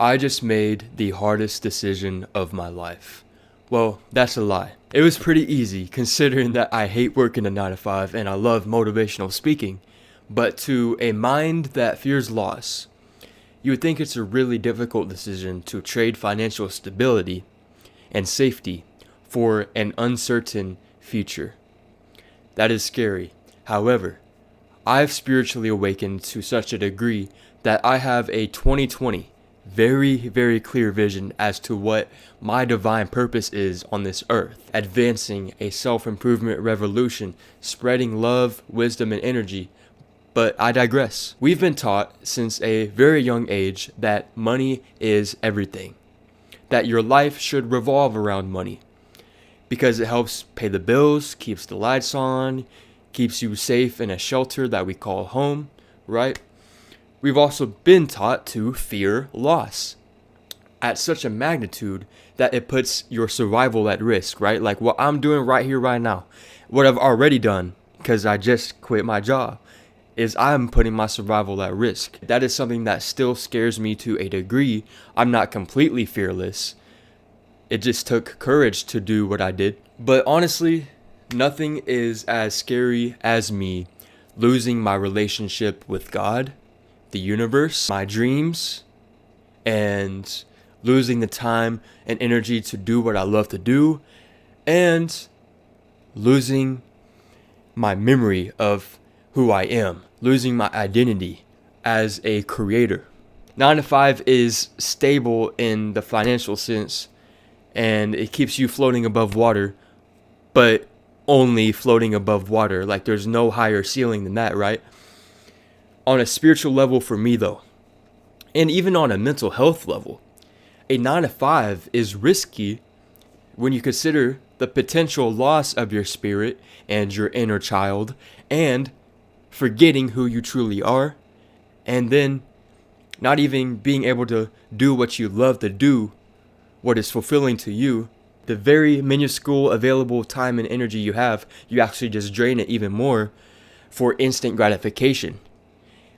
I just made the hardest decision of my life. Well, that's a lie. It was pretty easy considering that I hate working a 9 to 5 and I love motivational speaking. But to a mind that fears loss, you would think it's a really difficult decision to trade financial stability and safety for an uncertain future. That is scary. However, I've spiritually awakened to such a degree that I have a 2020 very, very clear vision as to what my divine purpose is on this earth, advancing a self-improvement revolution, spreading love, wisdom, and energy. But I digress. We've been taught since a very young age that money is everything, that your life should revolve around money because it helps pay the bills, keeps the lights on, keeps you safe in a shelter that we call home, right? We've also been taught to fear loss at such a magnitude that it puts your survival at risk, right? Like what I'm doing right here, right now, what I've already done, because I just quit my job, is I'm putting my survival at risk. That is something that still scares me to a degree. I'm not completely fearless. It just took courage to do what I did. But honestly, nothing is as scary as me losing my relationship with God, the universe, my dreams, and losing the time and energy to do what I love to do, and losing my memory of who I am, losing my identity as a creator. 9 to 5 is stable in the financial sense, and it keeps you floating above water, but only floating above water. Like there's no higher ceiling than that, right? On a spiritual level for me though, and even on a mental health level, a 9 to 5 is risky when you consider the potential loss of your spirit and your inner child and forgetting who you truly are, and then not even being able to do what you love to do, what is fulfilling to you. The very minuscule available time and energy you have, you actually just drain it even more for instant gratification,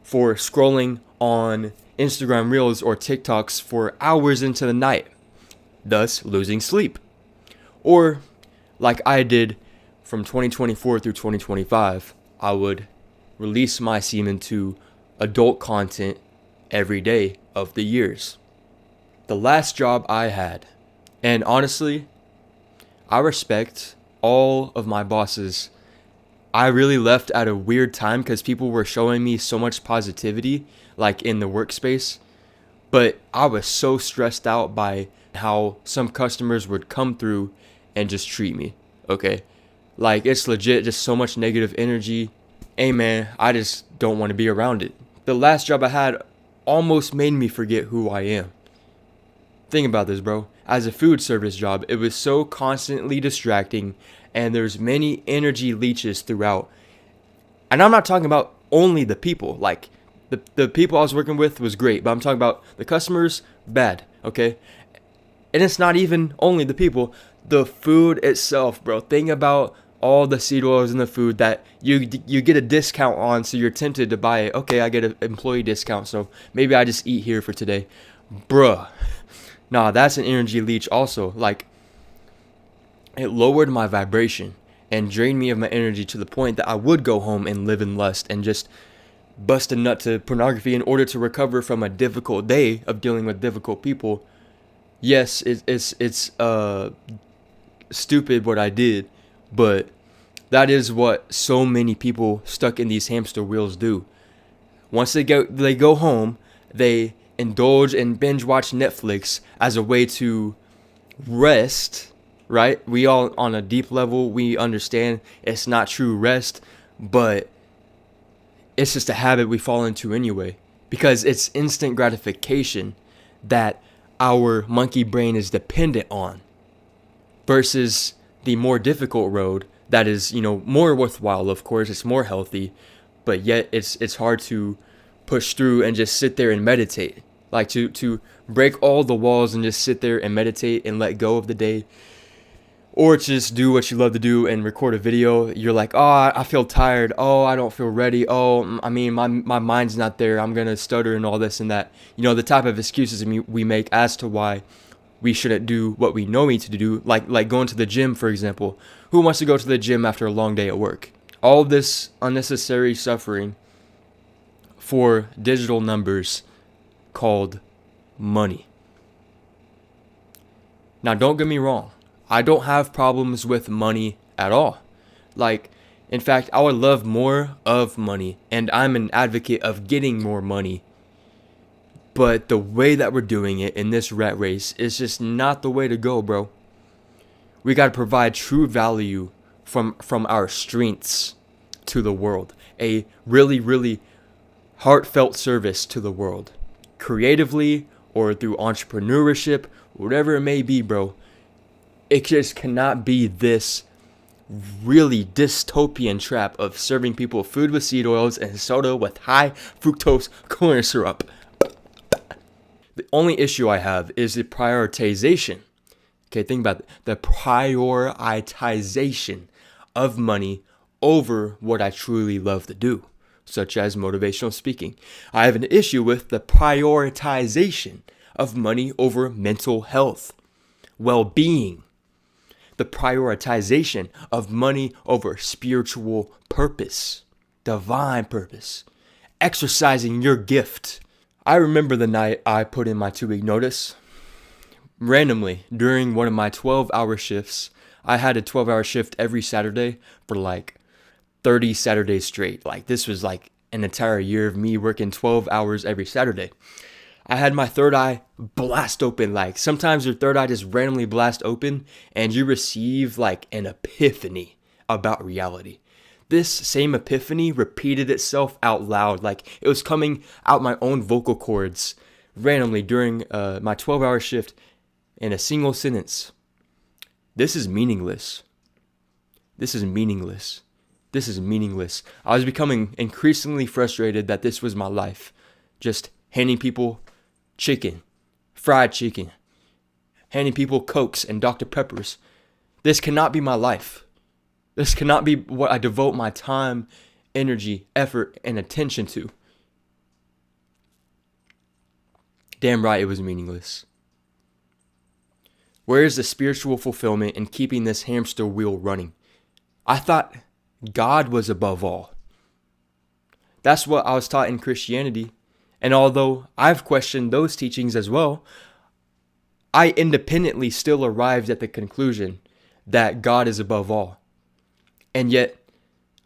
for scrolling on Instagram Reels or TikToks for hours into the night, thus losing sleep. Or like I did from 2024 through 2025, I would release my semen to adult content every day of the years. The last job I had, and honestly, I respect all of my bosses. I really left at a weird time because people were showing me so much positivity, like in the workspace. But I was so stressed out by how some customers would come through and just treat me, okay? Like it's legit just so much negative energy. Hey man, I just don't want to be around it. The last job I had almost made me forget who I am. Think about this, bro. As a food service job, it was so constantly distracting, and there's many energy leeches throughout. And I'm not talking about only the people. Like the people I was working with was great, but I'm talking about the customers, bad, okay? And it's not even only the people, the food itself, bro. Think about all the seed oils in the food that you get a discount on, so you're tempted to buy it. Okay, I get an employee discount, so maybe I just eat here for today. Bruh. Nah, that's an energy leech also. Like, it lowered my vibration and drained me of my energy to the point that I would go home and live in lust and just bust a nut to pornography in order to recover from a difficult day of dealing with difficult people. Yes, it's stupid what I did, but that is what so many people stuck in these hamster wheels do. Once they go home, they indulge and binge watch Netflix as a way to rest, right? We all, on a deep level, we understand it's not true rest, but it's just a habit we fall into anyway, because it's instant gratification that our monkey brain is dependent on, versus the more difficult road that is, more worthwhile. Of course, it's more healthy, but yet it's hard to push through and just sit there and meditate. Like to break all the walls and just sit there and meditate and let go of the day. Or just do what you love to do and record a video. You're like, oh, I feel tired. Oh, I don't feel ready. Oh, I mean, my mind's not there. I'm going to stutter and all this and that. You know, the type of excuses we make as to why we shouldn't do what we know we need to do. Like going to the gym, for example. Who wants to go to the gym after a long day at work? All this unnecessary suffering for digital numbers called money. Now, don't get me wrong. I don't have problems with money at all. Like, in fact, I would love more of money, and I'm an advocate of getting more money. But the way that we're doing it in this rat race is just not the way to go, bro. We got to provide true value from our strengths to the world. A really, really heartfelt service to the world. Creatively or through entrepreneurship, whatever it may be, bro. It just cannot be this really dystopian trap of serving people food with seed oils and soda with high fructose corn syrup. The only issue I have is the prioritization. Okay, think about it. The prioritization of money over what I truly love to do, such as motivational speaking. I have an issue with the prioritization of money over mental health, well-being, the prioritization of money over spiritual purpose, divine purpose, exercising your gift. I remember the night I put in my 2-week notice. Randomly, during one of my 12-hour shifts, I had a 12-hour shift every Saturday for like 30 Saturdays straight. Like, this was like an entire year of me working 12 hours every Saturday. I had my third eye blast open. Like, sometimes your third eye just randomly blast open and you receive like an epiphany about reality. This same epiphany repeated itself out loud. Like, it was coming out my own vocal cords randomly during my 12-hour shift in a single sentence. This is meaningless. This is meaningless. This is meaningless. I was becoming increasingly frustrated that this was my life. Just handing people chicken, fried chicken, handing people Cokes and Dr. Peppers. This cannot be my life. This cannot be what I devote my time, energy, effort, and attention to. Damn right, it was meaningless. Where is the spiritual fulfillment in keeping this hamster wheel running? I thought God was above all. That's what I was taught in Christianity. And although I've questioned those teachings as well, I independently still arrived at the conclusion that God is above all. And yet,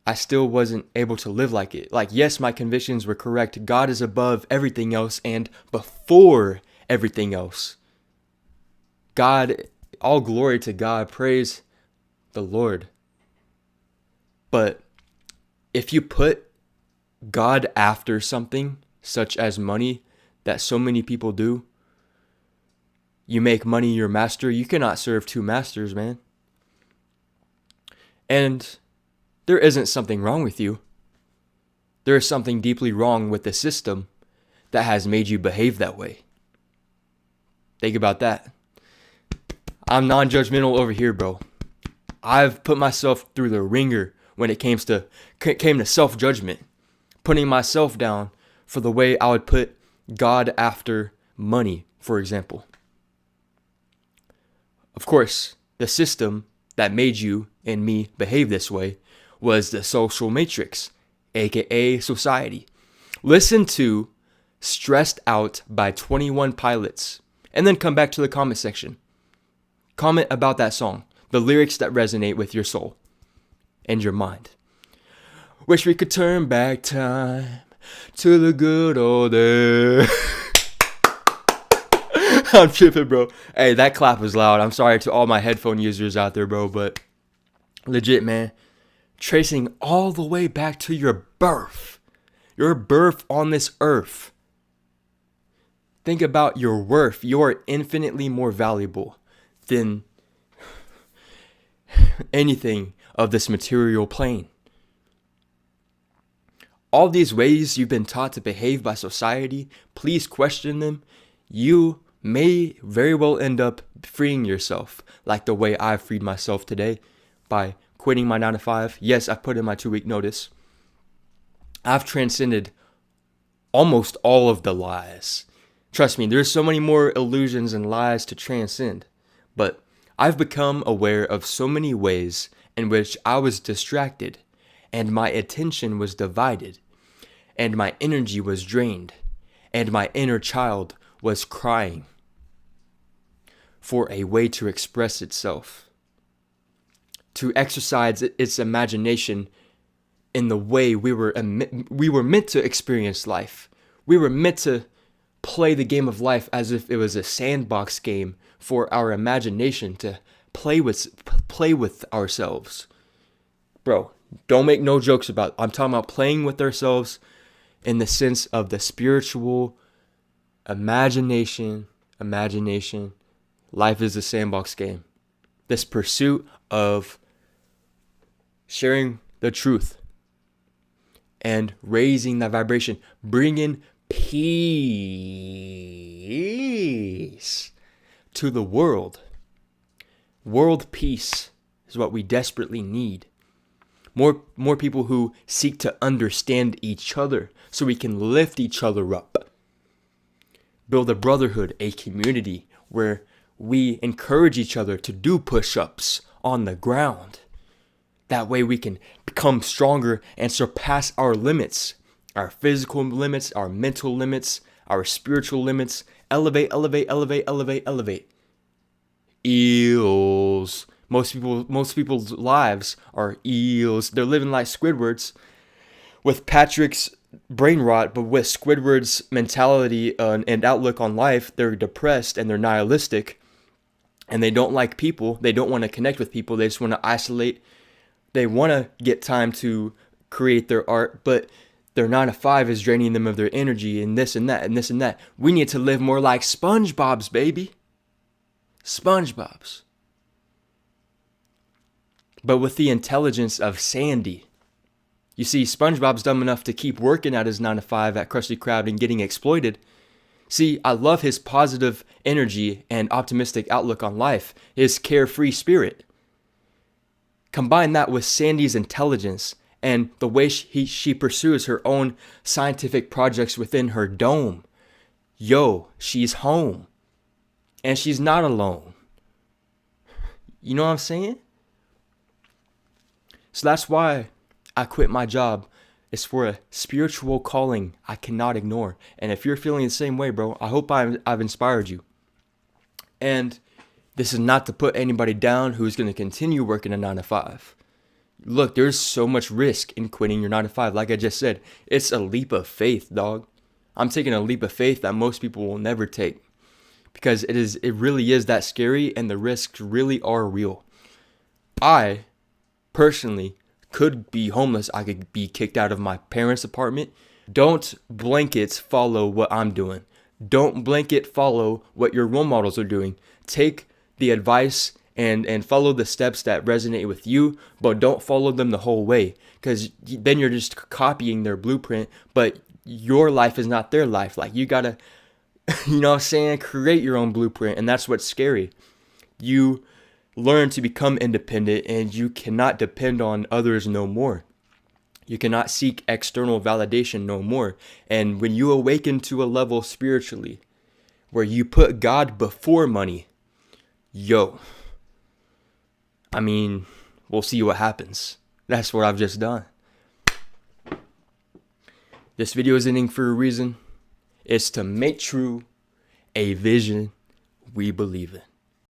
I still wasn't able to live like it. Like, yes, my convictions were correct. God is above everything else and before everything else. God, all glory to God, praise the Lord. But if you put God after something, such as money, that so many people do, you make money your master, you cannot serve two masters, man. And there isn't something wrong with you. There is something deeply wrong with the system that has made you behave that way. Think about that. I'm non-judgmental over here, bro. I've put myself through the ringer when it came to self-judgment, putting myself down for the way I would put God after money, for example. Of course, the system that made you and me behave this way was the social matrix, aka society. Listen to Stressed Out by 21 Pilots, and then come back to the comment section. Comment about that song, the lyrics that resonate with your soul and your mind. Wish we could turn back time to the good old days. I'm tripping, bro. Hey, that clap was loud. I'm sorry to all my headphone users out there, bro, but legit, man. Tracing all the way back to your birth on this earth. Think about your worth. You are infinitely more valuable than anything of this material plane. All these ways you've been taught to behave by society, please question them. You may very well end up freeing yourself, like the way I freed myself today by quitting my 9 to 5. Yes, I put in my 2-week notice. I've transcended almost all of the lies. Trust me, there's so many more illusions and lies to transcend. But I've become aware of so many ways in which I was distracted, and my attention was divided, and my energy was drained, and my inner child was crying for a way to express itself, to exercise its imagination in the way we were meant to experience life. We were meant to play the game of life as if it was a sandbox game for our imagination to play with ourselves. Bro, don't make no jokes about it. I'm talking about playing with ourselves in the sense of the spiritual imagination. Life is a sandbox game. This pursuit of sharing the truth and raising that vibration, bringing peace to the world. World peace is what we desperately need. More people who seek to understand each other so we can lift each other up. Build a brotherhood, a community where we encourage each other to do push-ups on the ground. That way we can become stronger and surpass our limits, our physical limits, our mental limits, our spiritual limits. Elevate. Eels. Most people's lives are eels. They're living like Squidwards with Patrick's brain rot, but with Squidward's mentality and outlook on life. They're depressed and they're nihilistic, and they don't like people. They don't want to connect with people. They just want to isolate. They want to get time to create their art, but their 9 to 5 is draining them of their energy and this and that and this and that. We need to live more like SpongeBob's, baby. SpongeBob's. But with the intelligence of Sandy. You see, SpongeBob's dumb enough to keep working at his 9 to 5 at Krusty Krab and getting exploited. See, I love his positive energy and optimistic outlook on life, his carefree spirit. Combine that with Sandy's intelligence and the way she pursues her own scientific projects within her dome. Yo, she's home. And she's not alone. You know what I'm saying? So that's why I quit my job. It's for a spiritual calling I cannot ignore. And if you're feeling the same way, bro, I hope I've inspired you. And this is not to put anybody down who's going to continue working a 9 to 5. Look, there's so much risk in quitting your 9 to 5. Like I just said, it's a leap of faith, dog. I'm taking a leap of faith that most people will never take. Because it really is that scary, and the risks really are real. I, personally, could be homeless. I could be kicked out of my parents' apartment. Don't blanket follow what I'm doing. Don't blanket follow what your role models are doing. Take the advice and follow the steps that resonate with you, but don't follow them the whole way, because then you're just copying their blueprint, but your life is not their life. Like, you gotta, you know what I'm saying, create your own blueprint, and that's what's scary. You learn to become independent, and you cannot depend on others no more. You cannot seek external validation no more. And when you awaken to a level spiritually where you put God before money, yo, I mean, we'll see what happens. That's what I've just done. This video is ending for a reason. It's to make true a vision we believe in.